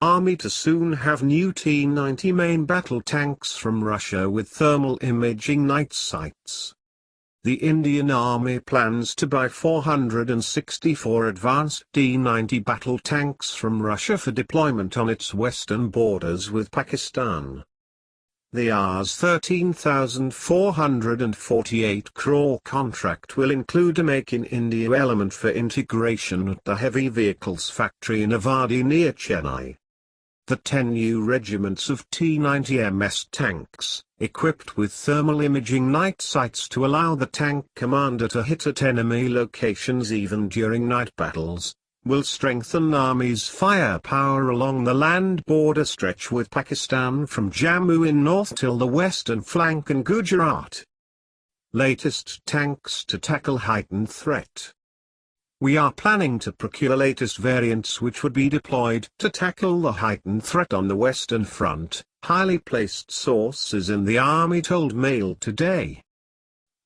Army to soon have new T-90 main battle tanks from Russia with thermal imaging night sights. The Indian Army plans to buy 464 advanced T-90 battle tanks from Russia for deployment on its western borders with Pakistan. The Rs 13,448 crore contract will include a Make in India element for integration at the heavy vehicles factory in Avadi near Chennai. The 10 new regiments of T-90 MS tanks, equipped with thermal imaging night sights to allow the tank commander to hit at enemy locations even during night battles, will strengthen Army's firepower along the land border stretch with Pakistan from Jammu in north till the western flank in Gujarat. Latest tanks to tackle heightened threat. We are planning to procure latest variants which would be deployed to tackle the heightened threat on the Western Front, highly placed sources in the Army told Mail today.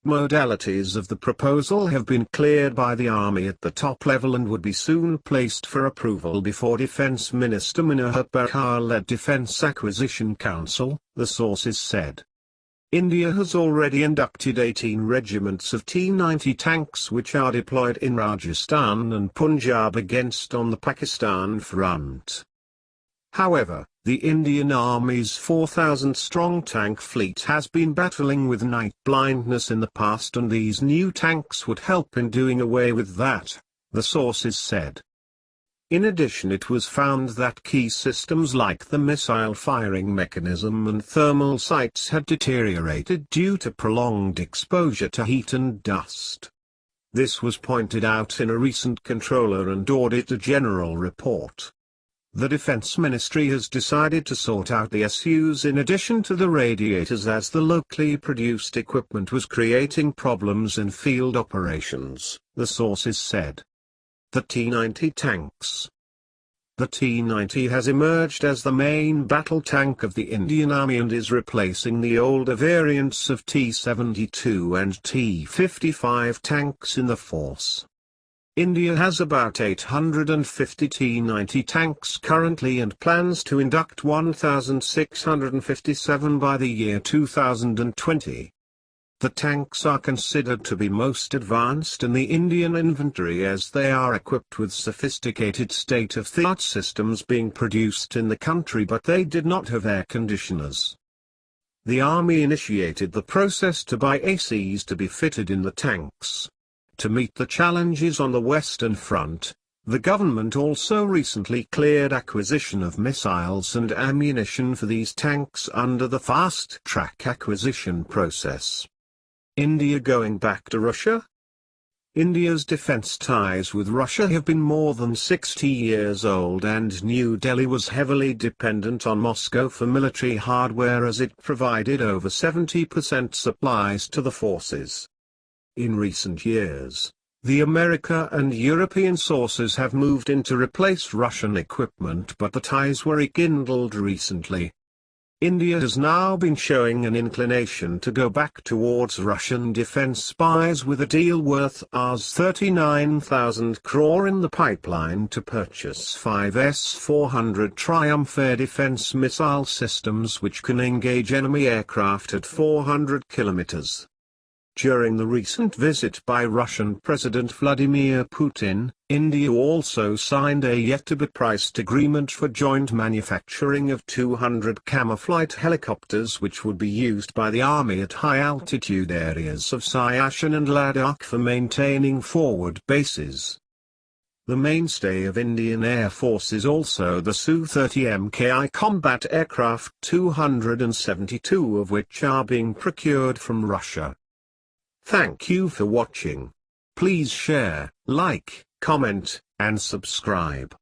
Modalities of the proposal have been cleared by the Army at the top level and would be soon placed for approval before Defence Minister Manohar Parrikar-led Defence Acquisition Council, the sources said. India has already inducted 18 regiments of T-90 tanks which are deployed in Rajasthan and Punjab against on the Pakistan front. However, the Indian Army's 4,000-strong tank fleet has been battling with night blindness in the past, and these new tanks would help in doing away with that, the sources said. In addition, it was found that key systems like the missile firing mechanism and thermal sights had deteriorated due to prolonged exposure to heat and dust. This was pointed out in a recent Controller and Auditor General report. The Defense Ministry has decided to sort out the issues in addition to the radiators, as the locally produced equipment was creating problems in field operations, the sources said. The T-90 tanks. The T-90 has emerged as the main battle tank of the Indian Army and is replacing the older variants of T-72 and T-55 tanks in the force. India has about 850 T-90 tanks currently and plans to induct 1,657 by the year 2020. The tanks are considered to be most advanced in the Indian inventory as they are equipped with sophisticated state-of-the-art systems being produced in the country, but they did not have air conditioners. The Army initiated the process to buy ACs to be fitted in the tanks. To meet the challenges on the Western Front, the government also recently cleared acquisition of missiles and ammunition for these tanks under the fast-track acquisition process. India going back to Russia? India's defense ties with Russia have been more than 60 years old, and New Delhi was heavily dependent on Moscow for military hardware as it provided over 70% supplies to the forces. In recent years, the American and European sources have moved in to replace Russian equipment, but the ties were rekindled recently. India has now been showing an inclination to go back towards Russian defense spies with a deal worth Rs 39,000 crore in the pipeline to purchase 5 S-400 Triumph air defense missile systems which can engage enemy aircraft at 400 kilometers. During the recent visit by Russian President Vladimir Putin, India also signed a yet-to-be-priced agreement for joint manufacturing of 200 camouflage helicopters which would be used by the Army at high-altitude areas of Siachen and Ladakh for maintaining forward bases. The mainstay of Indian Air Force is also the Su-30 Mki combat aircraft, 272 of which are being procured from Russia. Thank you for watching. Please share, like, comment, and subscribe.